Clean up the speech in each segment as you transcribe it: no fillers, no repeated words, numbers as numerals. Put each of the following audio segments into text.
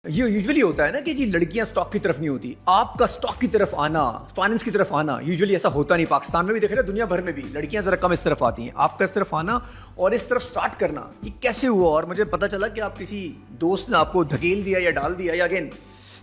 ये यूजुअली होता है ना कि जी लड़कियां स्टॉक की तरफ नहीं होती, आपका स्टॉक की तरफ आना, फाइनेंस की तरफ आना यूजुअली ऐसा होता नहीं। पाकिस्तान में भी देख रहे हैं, दुनिया भर में भी लड़कियां जरा कम इस तरफ आती हैं। आपका इस तरफ आना और इस तरफ स्टार्ट करना, ये कैसे हुआ? और मुझे पता चला कि आप किसी दोस्त ने आपको धकेल दिया या डाल दिया या अगेन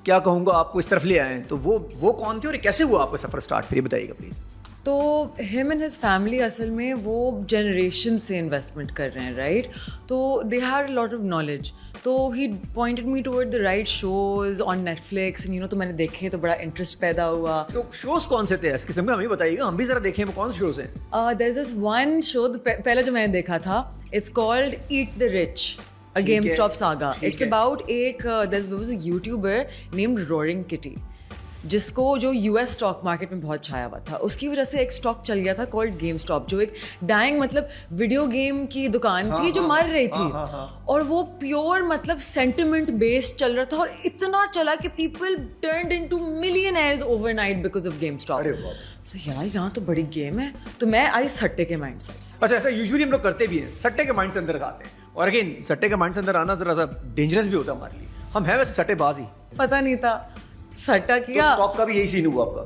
क्या कहूँगा, आपको इस तरफ ले आए। तो वो कौन थे और कैसे हुआ आपका सफर स्टार्ट, फिर बताइएगा प्लीज। तो हिम एंड हिज फैमिली असल में वो जनरेशन से इन्वेस्टमेंट कर रहे हैं, राइट? तो they had lot of knowledge, तो he pointed me toward the right shows on Netflix and तो मैंने देखे तो बड़ा इंटरेस्ट पैदा हुआ। तो शोज कौन से थे इस किस्म के, हमें बताइएगा, हम भी जरा देखें वो कौन से शोज हैं। There is this one show, पहला जो मैंने देखा था, it's called eat the rich, a GameStop saga. It's about there was a YouTuber named Roaring Kitty, जिसको जो US स्टॉक मार्केट में बहुत छाया हुआ था। उसकी वजह से एक स्टॉक चल गया था कॉल्ड GameStop, जो एक डाइंग मतलब वीडियो गेम की दुकान थी जो मर रही थी। और वो प्योर मतलब सेंटिमेंट बेस्ड चल रहा था और इतना चला कि people turned into millionaires overnight because of GameStop। तो यार यहाँ तो बड़ी गेम है, तो मैं आई सट्टे के माइंडसेट से। अच्छा, ऐसा यूजुअली हम लोग करते भी हैं, सट्टे के माइंड से अंदर आते हैं। और अगेन सट्टे के माइंड से अंदर आना जरा सा डेंजरस भी होता है हमारे लिए। हम हैं वैसे सट्टेबाज ही, पता नहीं था, सट्टा किया। तो स्टॉक का भी यही सीन हुआ आपका?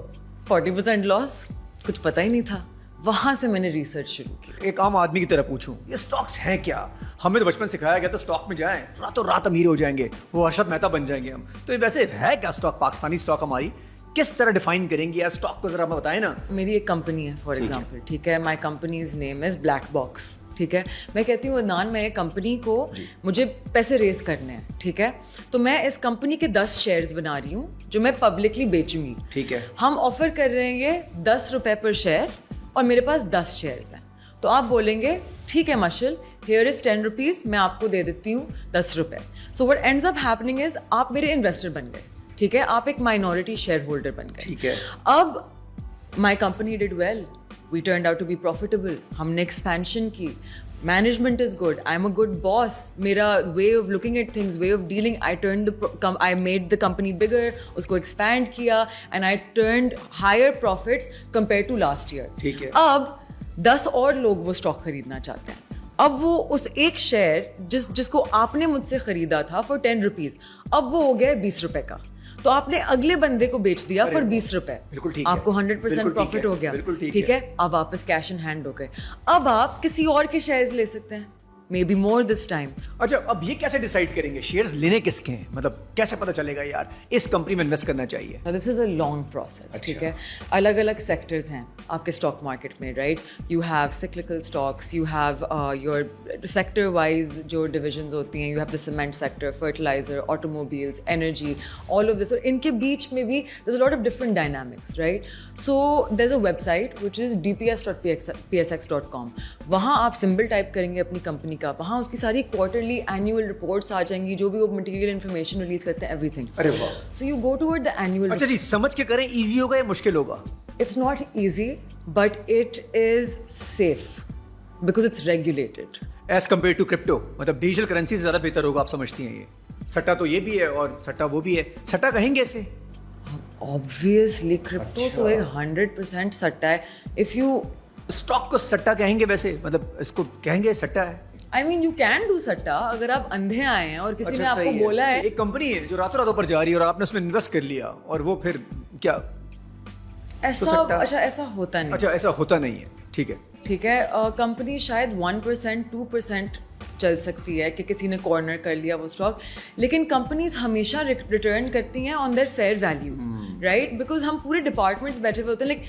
40% लॉस, कुछ पता ही नहीं था। वहां से मैंने रिसर्च शुरू की। एक आम आदमी की तरह पूछूं, ये स्टॉक्स हैं क्या? हमें तो बचपन सिखाया गया था स्टॉक में जाएं, रातों रात अमीर हो जाएंगे, वो हर्षद मेहता बन जाएंगे हम। तो ये वैसे है क्या स्टॉक, पाकिस्तानी स्टॉक हमारी किस तरह डिफाइन करेंगे यार स्टॉक को, जरा हमें बताएं ना। मेरी एक कंपनी है फॉर एग्जांपल, ठीक है, my companies name is black box, ठीक है। मैं कहती हूँ अदनान, मैं एक कंपनी को, मुझे पैसे रेज करने हैं, ठीक है, तो मैं इस कंपनी के 10 शेयर्स बना रही हूँ जो मैं पब्लिकली बेचूंगी, ठीक है। हम ऑफर कर रहे हैं ये 10 रुपए पर शेयर और मेरे पास 10 शेयर्स हैं। तो आप बोलेंगे ठीक है मशल, हियर इज 10 रुपीज, मैं आपको दे देती हूँ 10 रुपए। So what ends up happening is आप मेरे इन्वेस्टर बन गए, ठीक है, आप एक माइनॉरिटी शेयर होल्डर बन गए, ठीक है। अब my company did well, we turned out to be profitable, हमने एक्सपेंशन की, management is good, I am a good boss, मेरा way of looking at things, way of dealing, I made the company bigger, उसको expand किया and I turned higher profits compare to last year, ठीक है। अब 10 और लोग वो stock खरीदना चाहते हैं। अब वो उस एक शेयर जिसको आपने मुझसे खरीदा था फॉर 10 रुपीज, अब वो हो गया 20 रुपए का, तो आपने अगले बंदे को बेच दिया फॉर 20 रुपए, आपको 100% प्रॉफिट हो गया, ठीक है। अब वापस कैश इन हैंड हो गए, अब आप किसी और के शेयर्स ले सकते हैं, may be more this time. अच्छा, अब ये कैसे डिसाइड करेंगे शेयर्स लेने किसके हैं, मतलब कैसे पता चलेगा यार इस कंपनी में इन्वेस्ट करना चाहिए? This is a long process, ठीक है। अलग अलग सेक्टर्स हैं आपके स्टॉक मार्केट में, right? You have cyclical stocks, you have your sector wise जो डिविजन्स होती हैं, you have the cement sector, fertiliser, automobiles, energy, all of this. और इनके बीच में भी there is a lot of different dynamics, right? So there is a website which is dps.psx.com, वहाँ आप सिंबल टाइप करेंगे अपनी कंपनी का, वहाँ उसकी सारी क्वार्टरली एनुअल रिपोर्ट्स आ जाएंगी, जो भी वो मटेरियल इन्फॉर्मेशन रिलीज करते हैं, एवरीथिंग। अरे वाह। So you go toward the annual. अच्छा जी, समझ के करें, इजी होगा या मुश्किल होगा? It's not easy, but it is safe because it's regulated. As compared to crypto, मतलब डिजिटल करेंसी से ज़्यादा बेहतर होगा, आप समझती हैं? ये सट्टा तो ये भी है और सट्टा वो भी है। सट्टा कहेंगे इसे? Obviously, crypto तो एक 100% सट्टा है। If you स्टॉक को सट्टा कहेंगे वैसे, मतलब इसको कहेंगे सट्टा है? I mean, you can do सट्टा अगर आप अंधे आए हैं और किसी ने आपको बोला है। एक कंपनी है जो रातों रातों पर जा रही है और आपने उसमें इन्वेस्ट कर लिया और वो फिर क्या ऐसा? अच्छा, ऐसा होता नहीं। अच्छा, ऐसा होता नहीं है, ठीक है, ठीक है। कंपनी शायद 1% 2% चल सकती है कि किसी ने कॉर्नर कर लिया वो स्टॉक, लेकिन कंपनीज हमेशा रिटर्न करती हैं on their fair value, right? Because हम पूरे डिपार्टमेंट्स बैठे हुए होते हैं, like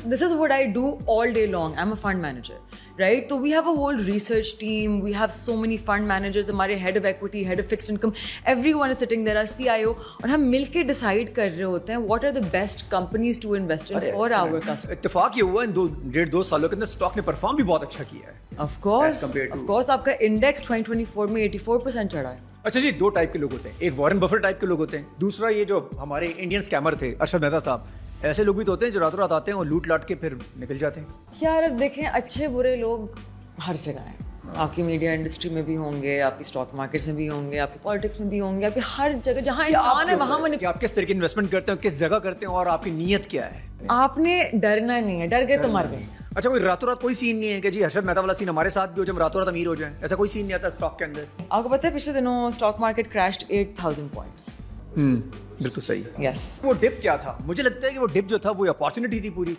this is what I do all day long, I am a fund manager, right? तो we have a whole research team, we have so many fund managers, हमारे head of equity, head of fixed income, everyone is sitting there, our CIO, और हम मिलके decide कर रहे होते हैं what are the best companies to invest in for our customer. इत्तेफाक ये हुआ इन 1.5-2 सालों के अंदर स्टॉक ने परफॉर्म भी बहुत अच्छा किया है। ऑफ कोर्स आपका इंडेक्स 2024 में 84% चढ़ा है। अच्छा जी, 2 टाइप के लोग होते हैं, एक वॉरेन बफेट टाइप के लोग होते हैं, दूसरा ये जो हमारे इंडियन स्कैमर थे हर्षद मेहता साहब, ऐसे लोग भी तो होते हैं जो रातों रात आते हैं और लूट लाट के फिर निकल जाते हैं। यार अब देखें, अच्छे बुरे लोग हर जगह हैं, आपकी मीडिया इंडस्ट्री में भी होंगे, आपकी स्टॉक मार्केट्स में भी होंगे, आपकी पॉलिटिक्स में भी होंगे, आपकी हर जगह जहाँ कि आप इंसान है क्यों वहाँ करें? कि आप किस तरह की इन्वेस्टमेंट करते हो, किस जगह करते हो और आपकी नीयत क्या है? आपने डरना नहीं है, डर गए तो मर गए। अच्छा, कोई रातों रात कोई सीन नहीं है कि जी हर्षद मेहता वाला सीन हमारे साथ भी हो जब रातों रात अमीर हो जाए, ऐसा कोई सीन नहीं आता स्टॉक के अंदर? आपको पता है पिछले दिनों स्टॉक मार्केट क्रैश्ड 8,000 पॉइंट्स। बिल्कुल सही। यस, वो डिप क्या था? मुझे लगता है कि वो डिप जो था वो अपॉर्चुनिटी थी पूरी।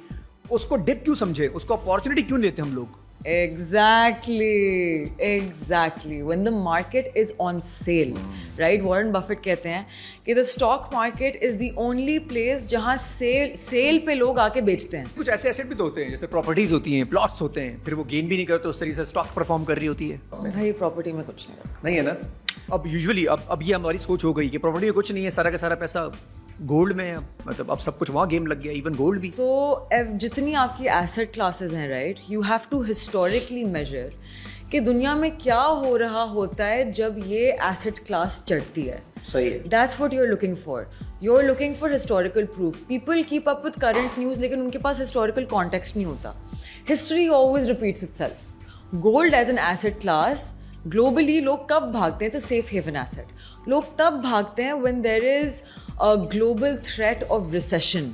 उसको डिप क्यों समझे, उसको अपॉर्चुनिटी क्यों लेते हम लोग? Exactly. When the market is on sale, right? Warren Buffett कहते हैं कि the stock market is the only place जहाँ सेल पे लोग आके बेचते हैं। कुछ ऐसे एसेट भी तो होते हैं जैसे प्रॉपर्टीज होती हैं, प्लॉट्स होते हैं, फिर वो गेन भी नहीं करते, उस तरीके से स्टॉक परफॉर्म कर रही होती है। भाई प्रॉपर्टी में कुछ नहीं रखा। नहीं है ना? अब यूजुअली अब ये हमारी सोच हो गई कि प्रॉपर्टी में कुछ नहीं है, सारा का सारा पैसा गोल्ड में है। मतलब अब सब कुछ वहाँ गेम लग गया, इवन गोल्ड भी। So जितनी आपकी एसेट क्लासेस हैं, right, you have to historically measure कि दुनिया में क्या हो रहा होता है जब ये एसेट क्लास चढ़ती है। सही है। That's what you're looking for. You're looking for historical proof. People keep up with current news, लेकिन उनके पास historical context नहीं होता। History always repeats itself. Gold as an asset class, globally लोग कब भागते हैं? It's a safe haven asset. लोग तब भागते हैं when there is a global threat of recession.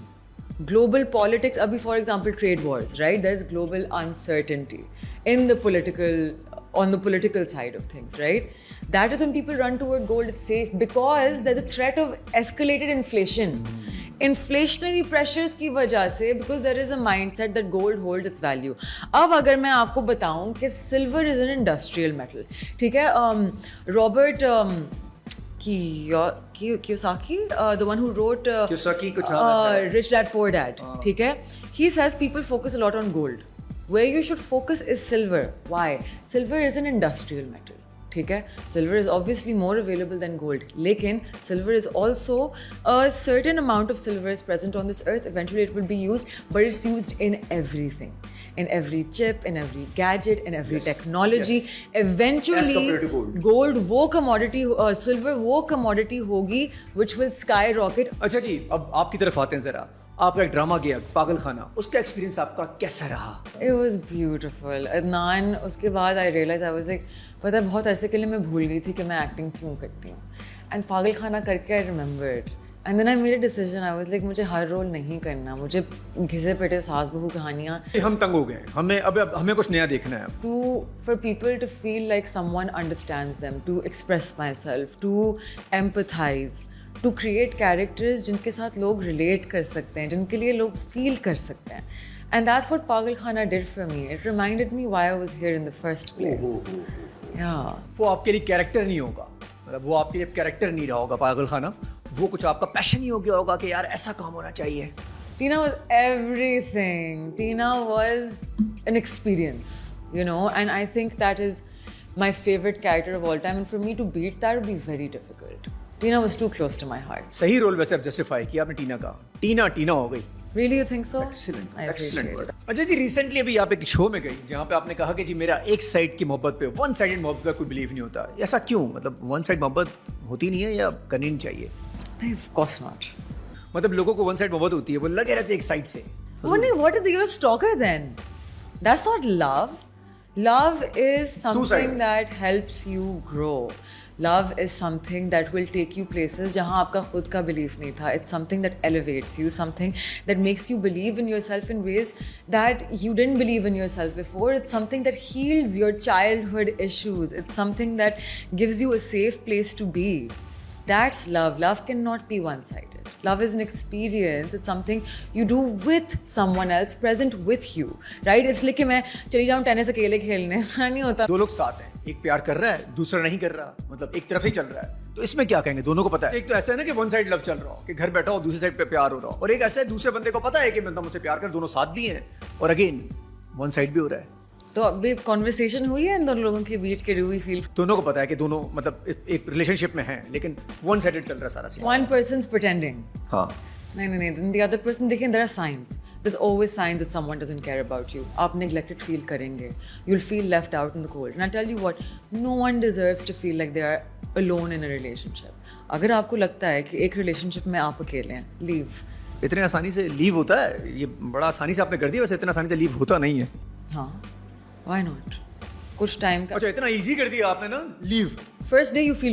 Global politics, abhi for example trade wars, right? There's global uncertainty on the political side of things, right? That is when people run toward gold. It's safe because there's a threat of escalated inflation. Inflationary pressures की वजह से, because there is a mindset that gold holds its value. अब अगर मैं आपको बताऊं कि silver is an industrial metal, ठीक है? Robert Kiyosaki, the one who wrote Kiyosaki कुछ नाम ऐसा है। Rich Dad Poor Dad, ठीक है? He says people focus a lot on gold. Where you should focus is silver. Why? Silver is an industrial metal. ठीक है? Silver is obviously more available than gold. लेकिन silver is also a certain amount of silver is present on this earth. Eventually it will be used, but it's used in everything. In every chip, in every gadget, in every technology. Yes. Eventually, As compared to gold. gold वो commodity, silver वो commodity होगी which will skyrocket. अच्छा जी, अब आपकी तरफ आते हैं जरा। आपका एक ड्रामा गया पागल खाना, उसका एक्सपीरियंस आपका कैसा रहा? It was beautiful. अदनान, उसके बाद I realized I was like, पता है बहुत ऐसे के लिए मैं भूल गई थी कि मैं एक्टिंग क्यों करती हूँ। And पागल खाना करके I remembered. And then I made a decision. I was like, मुझे हर रोल नहीं करना, मुझे घिसे पिटे सास बहू कहानियाँ। हम तंग हो गए, हमें कुछ नया देखना है अब। For people to feel like someone understands them, to express myself, to empathize, to create characters जिनके साथ लोग relate कर सकते हैं, जिनके लिए लोग feel कर सकते हैं. And that's what Pagal Khana did for me. It reminded me why I was here in the first place. Yeah. वो आपके लिए कैरेक्टर नहीं होगा, मतलब वो आपके लिए कैरेक्टर नहीं रहा होगा पागल खाना, वो कुछ आपका पैशन ही हो गया होगा कि यार ऐसा काम होना चाहिए। Tina was everything. Tina was an experience, you know, and I think that is my favorite character of all time. And for me to beat that would be very difficult. Tina was too close to my heart. सही role वैसे अब justify किया आपने टीना का, टीना हो गई। Really, you think so? Excellent, I excellent appreciate word. it. अच्छा जी, recently अभी आप एक शो में गई जहाँ पे आपने कहा कि जी मेरा एक साइड की मोहब्बत पे, वन साइडेड मोहब्बत पे कोई बिलीव नहीं होता। ऐसा क्यों? मतलब वन साइड मोहब्बत होती नहीं है या करनी नहीं चाहिए? No, of course not. मतलब लोगों को वन साइड मोहब्बत होती है, वो लगे रहते हैं एक साइड से। Oh no, what is you're a stalker then? That's not love. Love is something Two-sided. that helps you grow. Love is something that will take you places जहाँ आपका खुद का belief नहीं था. It's something that elevates you, something that makes you believe in yourself in ways that you didn't believe in yourself before. It's something that heals your childhood issues. It's something that gives you a safe place to be. That's love. Love cannot be one-sided. Love is an experience. It's something you do with someone else, present with you, right? इसलिए कि मैं चली जाऊँ tennis अकेले खेलने, ऐसा नहीं होता. दो लोग साथ हैं, एक प्यार कर रहा है, दूसरा नहीं कर रहा, मतलब एक तरफ से ही चल रहा है, तो इसमें क्या कहेंगे? दोनों को पता है। एक तो ऐसा है ना कि वन साइड लव चल रहा हो, कि घर बैठा हो, दूसरी साइड पे प्यार हो रहा हो, और एक ऐसा है दूसरे बंदे को पता है कि मतलब मुझसे प्यार कर, दोनों साथ भी हैं, और अगेन वन साइड भी हो रहा है। तो अभी कॉन्वर्सेशन हुई है इन दोनों लोगों के बीच के, डू वी फील दोनों को पता है कि दोनों मतलब एक रिलेशनशिप में हैं, लेकिन वन साइडेड चल रहा है सारा सीन। one person's pretending? हाँ, नहीं, then the other person, देखिए, there are signs. There's always signs that someone doesn't care about you. आप neglected feel करेंगे. You'll feel left out in the cold. And I tell you what, no one deserves to feel like they are alone in a relationship. अगर आपको लगता है कि एक relationship में आप अकेले हैं, leave. इतने आसानी से लीव होता है? ये बड़ा आसानी से आपने कर दिया, वैसे इतना आसानी से लीव होता नहीं है। हाँ, why not? कुछ टाइम का अच्छा इतना इजी कर दिया आपने ना leave first day you feel